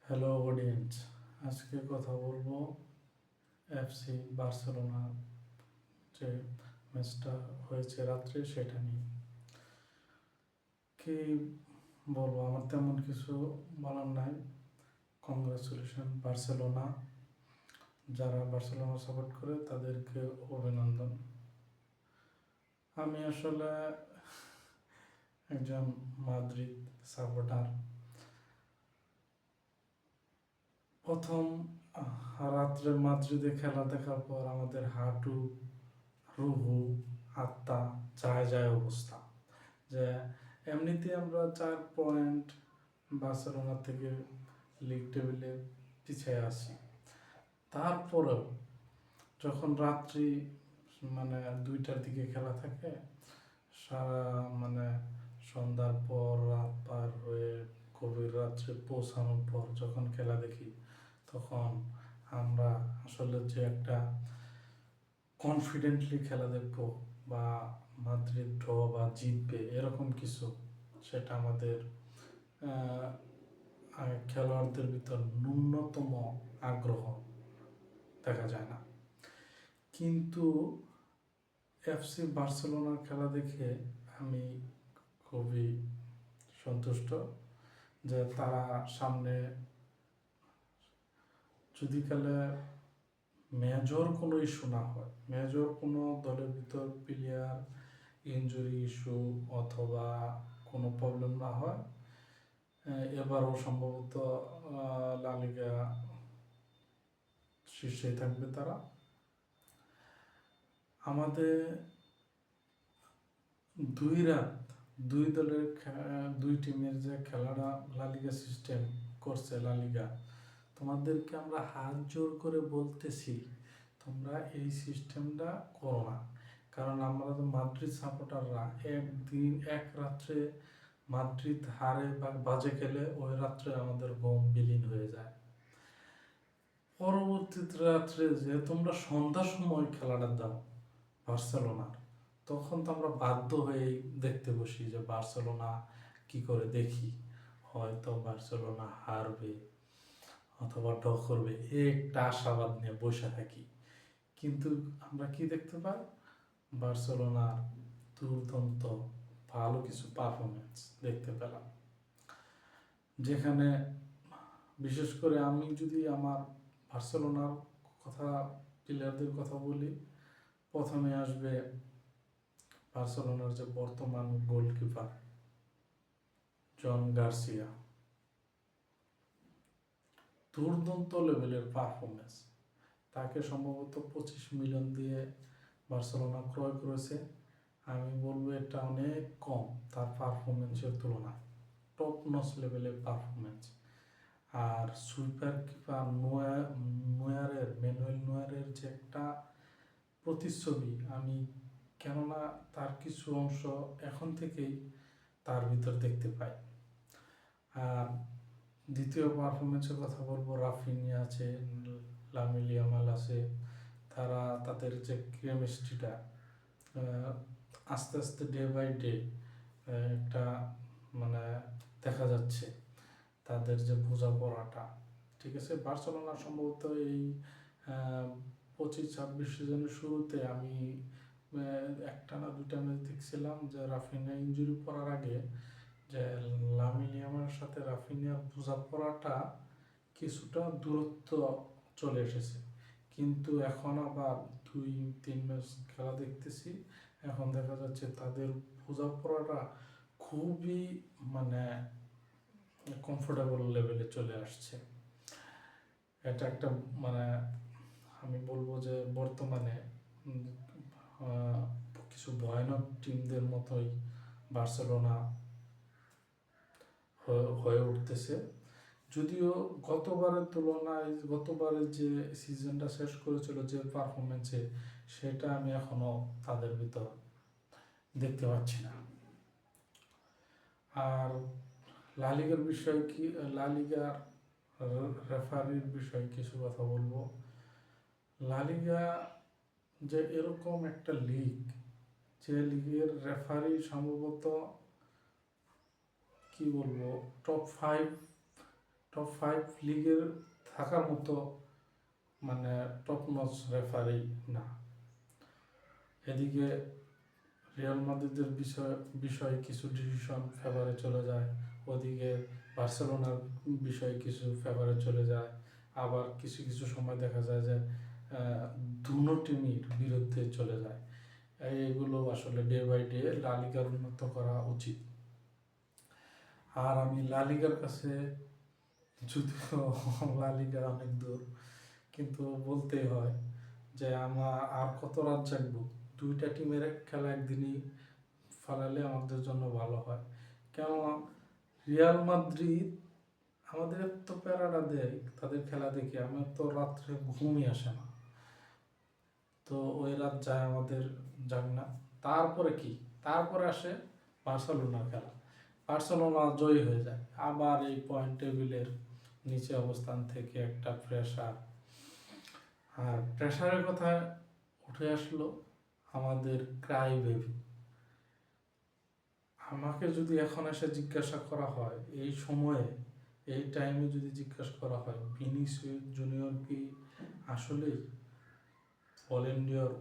Hello audience, আজকে কথা বলবো এফসি বার্সেলোনা যে ম্যাচটা হয়েছে রাত্রে সেটা নিয়ে। কি বলবো, আমার তেমন কিছু বলার নাই। কংগ্রাচুলেশন বার্সেলোনা, যারা বার্সেলোনা সাপোর্ট করে তাদেরকে অভিনন্দন। আমি আসলে একজন মাদ্রিদ সাপোর্টার। প্রথম রাত্রে মাদ্রিদে খেলা দেখার পর আমাদের হাঁটু, রুহু, আত্মা যায় যায় অবস্থা। যে এমনিতে আমরা 4 পয়েন্ট বার্সেলোনা থেকে লিগ টেবিলে পিছিয়ে আসি, তারপরেও যখন রাত্রি 2টার দিকে খেলা থাকে, সারা সন্ধ্যার পর রাত পার হয়ে গভীর রাত্রে পৌঁছানোর পর যখন খেলা দেখি, তখন আমরা আসলে যে একটা কনফিডেন্টলি খেলা দেখবো বা মাদ্রিদ ড্র বা জিতবে এরকম কিছু, সেটা আমাদের খেলোয়াড়দের ভিতর ন্যূনতম আগ্রহ দেখা যায় না। কিন্তু এফসি বার্সেলোনার খেলা দেখে আমি খুবই সন্তুষ্ট যে তারা সামনে যদি খেলে মেজর কোনো ইস্যু না হয়, মেজর কোনো দলের ভিতর প্লেয়ার ইনজুরি ইস্যু অথবা কোনো প্রবলেম না হয়, এবারও সম্ভবত লা লিগা শীর্ষেই থাকবে তারা। আমাদের দুই দলের দুই টিমের যে খেলাটা লা লিগা সিস্টেম করছে, লা লিগা তোমাদেরকে আমরা হাত জোর করে বলতেছি তোমরা এই সিস্টেমটা করো না। কারণ আমরা তো মাদ্রিদ সাপোর্টাররা একদিন এক রাত্রে মাদ্রিদ হারে বা বাজে খেলে ওই রাত্রে আমাদের ঘুম বিলীন হয়ে যায়। পরবর্তী রাত্রে যে তোমরা সন্ধ্যার সময় খেলাটা দাও বার্সেলোনার, তখন তো আমরা বাধ্য হয়েই দেখতে বসি যে বার্সেলোনা কি করে দেখি, হয়তো বার্সেলোনা হারবে অথবা ড্র করবে, একটা আশাবাদ নিয়ে বসে থাকি। কিন্তু আমরা কি দেখতে পাই, বার্সেলোনার দুর্দান্ত ভালো কিছু পারফরমেন্স দেখতে পেলাম, যেখানে বিশেষ করে আমি যদি আমার বার্সেলোনার কথা, প্লেয়ারদের কথা বলি, প্রথমে আসবে বার্সেলোনার যে বর্তমান গোলকিপার জন গার্সিয়া। দুর্দান্ত লেভেলের পারফরমেন্স। তাকে সম্ভবত 25 মিলিয়ন দিয়ে বার্সেলোনা ক্রয় করেছে। আমি বলবো এটা অনেক কম তার পারফরমেন্সের তুলনায়, টপ নচ লেভেলের পারফরমেন্স। আর সুইপার কিপার ম্যানুয়েল নোয়ারের যে একটা প্রতিচ্ছবি, আমি কেননা তার কিছু অংশ এখন থেকেই তার ভিতর দেখতে পাই। আর দ্বিতীয় পারফরমেন্সের কথা বলবো, রাফিনিয়া আছে, লামিন ইয়ামাল আছে, তাদের যে কেমিস্ট্রিটা আস্তে আস্তে ডে বাই ডে একটা দেখা যাচ্ছে, তাদের যে বোঝাপড়াটা ঠিক আছে। বার্সেলোনা সম্ভবত এই 25-26 সিজনের শুরুতে আমি একটা না দুটা ম্যাচ দেখছিলাম যে রাফিনিয়া ইনজুরি পড়ার আগে যে লামিন ইয়ামালের সাথে রাফিনিয়ার বোঝাপড়াটা কিছুটা দূরত্ব চলে এসেছে। কিন্তু এখন আবার 2-3 ম্যাচ খেলা দেখতেছি, এখন দেখা যাচ্ছে তাদের বোঝাপড়াটা খুবই কমফোর্টেবল লেভেলে চলে আসছে। এটা একটা আমি বলবো যে বর্তমানে কিছু ভয়ানক টিমদের মতোই বার্সেলোনা হয়ে উঠতেছে। যদিও গতবারের তুলনায়, গতবারের যে সিজনটা শেষ করেছিল যে পারফরমেন্সে, সেটা আমি এখনো তাদের ভিতর দেখতে পাচ্ছি না। আর লা লিগার বিষয়ে কি, লা লিগার রেফারির বিষয়ে কিছু কথা বলবো। লা লিগা যে এরকম একটা লিগ, যে লিগের রেফারি সম্ভবত কি বলবো টপ 5 টপ 5 লিগের থাকার মতো মানে টপ নচ রেফারি না। এদিকে রিয়াল মাদ্রিদের বিষয়ে কিছু ডিসিশন ফেভারে চলে যায়, ওদিকে বার্সেলোনার বিষয়ে কিছু ফেভারে চলে যায়, আবার কিছু কিছু সময় দেখা যায় যে দুনো টিমের বিরুদ্ধে চলে যায়। এইগুলো আসলে ডে বাই ডে লা লিগার উন্নত করা উচিত। আর আমি লা লিগার কাছে, যদিও লা লিগা অনেক দূর, কিন্তু বলতেই হয় যে আমার আর কত রাত জাগবো, দুইটা টিমের খেলা একদিনই ফালালে আমাদের জন্য ভালো হয়। কেননা রিয়াল মাদ্রিদ আমাদের এত প্যারাটা দেয় তাদের খেলা দেখে, আমার তো রাত্রে ঘুমই আসে না। তো ওই রাত যায় আমাদের, যাক না। তারপরে কি, তারপরে আসে বার্সেলোনার খেলা, বার্সেলোনা জয়ী হয়ে যায়, আবার এই পয়েন্ট টেবিলের নিচে অবস্থান থেকে একটা প্রেশার। আর প্রেশারের কথা উঠে আসলো আমাদের ক্রাই বেবি। আমাকে যদি এখন এসে জিজ্ঞাসা করা হয়, এই সময়ে এই টাইমে যদি জিজ্ঞাসা করা হয় ভিনিসিয়াস জুনিয়র কি আসলেই বলেন ডিওর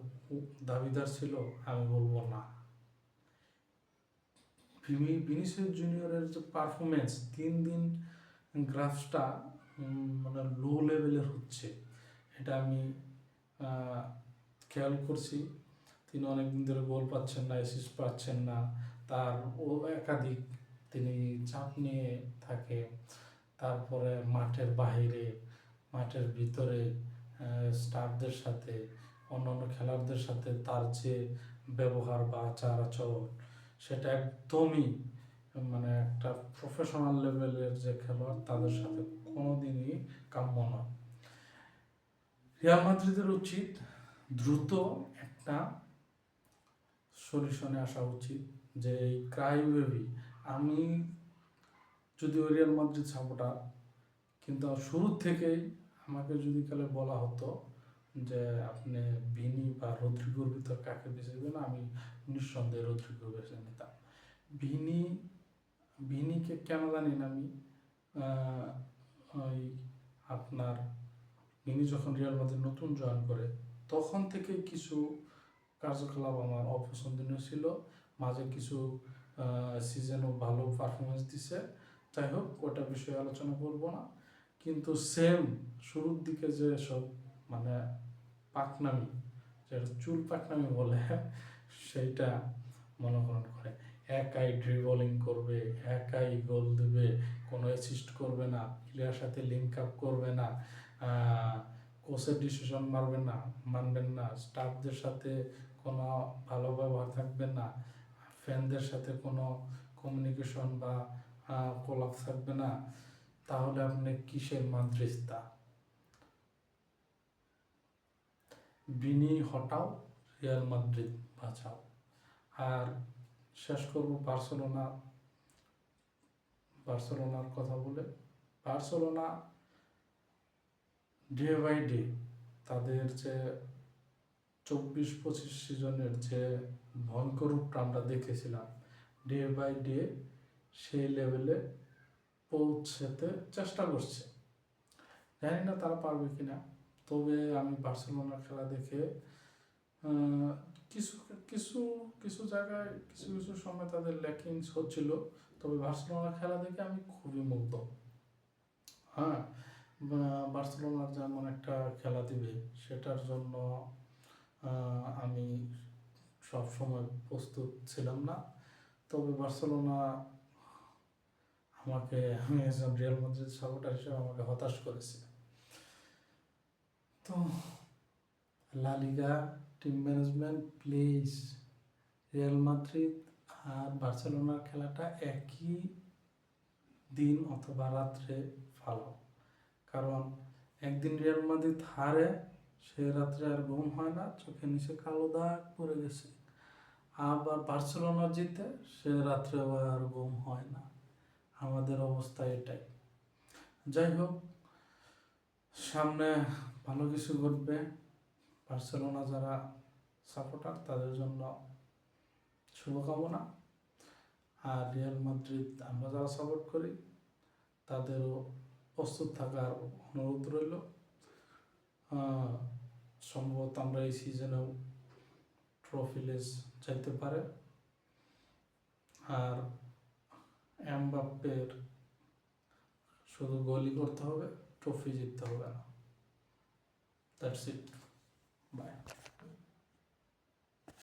দাবিদার ছিল, আমি বলবো না। ভিনিসিয়াস জুনিয়রের যে পারফরমেন্স, দিন দিন গ্রাফসটা মানে লো লেভেলের হচ্ছে, এটা আমি খেয়াল করছি। তিনি অনেকদিন ধরে গোল পাচ্ছেন না, অ্যাসিস্ট পাচ্ছেন না, তার ও একাধিক তিনি চাপ নিয়ে থাকে। তারপরে মাঠের বাহিরে, মাঠের ভিতরে স্টাফদের সাথে, অন্যান্য খেলোয়াড়দের সাথে তার যে ব্যবহার বা আচার আচরণ, সেটা একদমই মানে একটা প্রফেশনাল লেভেলের যে খেলোয়াড় তাদের সাথে কোনোদিনই কাম্য নয়। রিয়াল মাদ্রিদের উচিত দ্রুত একটা সলিউশনে আসা উচিত, যে এই ক্রাই বেবি, আমি যদিও রিয়াল মাদ্রিদ সাপোর্টার, কিন্তু শুরুর থেকেই আমাকে যদি কালে বলা হতো যে আপনি ভিনি বা রদ্রিগোর ভিতর কাকে বেছে দেবেন, আমি নিঃসন্দেহে রদ্রিগো বেছে নিতাম। ভিনিকে কেন জানি না আমি, ওই আপনার ভিনি যখন রিয়াল মাদ্রিদ নতুন জয়েন করে তখন থেকে কিছু কার্যকলাপ আমার অপছন্দনীয় ছিল। মাঝে কিছু সিজনও ভালো পারফরমেন্স দিছে, যাই হোক ওটা বিষয়ে আলোচনা করবো না। কিন্তু সেম শুরুর দিকে যে সব মানে পাকনামি, যেটা চুল পাকনামি বলে, সেইটা মনোকরণ করে। একাই ড্রিবলিং করবে, একাই গোল দেবে, কোনো অ্যাসিস্ট করবে না, প্লেয়ার সাথে লিঙ্ক আপ করবে না, কোচের ডিসিশন মানবেন না, স্টাফদের সাথে কোনো ভালো ব্যবহার থাকবে না, ফ্যানদের সাথে কোনো কমিউনিকেশন বা কোলাপ থাকবে না, তাহলে আপনি কিসের মাদ্রিস্তা? ভিনি হটাও, রিয়াল মাদ্রিদ বাঁচাও। আর শেষ করব বার্সেলোনার কথা বলে। বার্সেলোনা ডে বাই ডে তাদের যে 24-25 সিজনের যে ভয়ঙ্কর রূপটা আমরা দেখেছিলাম, ডে বাই ডে সেই লেভেলে পৌঁছতে চেষ্টা করছে। জানি না তারা পারবে কিনা, তবে আমি বার্সেলোনার খেলা দেখে কিছু কিছু কিছু জায়গায় কিছু কিছু সময় তাদের ল্যাকিংস হচ্ছিল, তবে বার্সেলোনার খেলা দেখে আমি খুবই মুগ্ধ। হ্যাঁ, বার্সেলোনার যেমন একটা খেলা দিবে সেটার জন্য আমি সব সময় প্রস্তুত ছিলাম না, তবে বার্সেলোনা আমাকে, আমি একজন রিয়াল মাদ্রিদ সাপোর্টার হিসেবে আমাকে হতাশ করেছে। তো La Liga team management please Real Madrid আর বার্সেলোনার খেলাটা একই দিন অথবা রাত্রে ফালাও, কারণ একদিন রিয়াল মাদ্রিদ হারে, সে রাত্রে আর ঘুম হয় না, চোখের নিচে কালো দাগ পড়ে গেছে। আবার বার্সেলোনা জিতে, সে রাত্রে আর ঘুম হয় না। আমাদের অবস্থা এটাই। যাই হোক, সামনে ভালো কিছু ঘটবে। বার্সেলোনা যারা সাপোর্টার তাদের জন্য শুভকামনা, আর রিয়াল মাদ্রিদ আমরা যারা সাপোর্ট করি তাদেরও প্রস্তুত থাকার অনুরোধ রইল। সম্ভবত আমরা এই সিজনেও ট্রফি লেস চাইতে পারে। আর এমবাপ্পের শুধু গোলই করতে হবে, ট্রফি জিততে হবে না। That's it, by.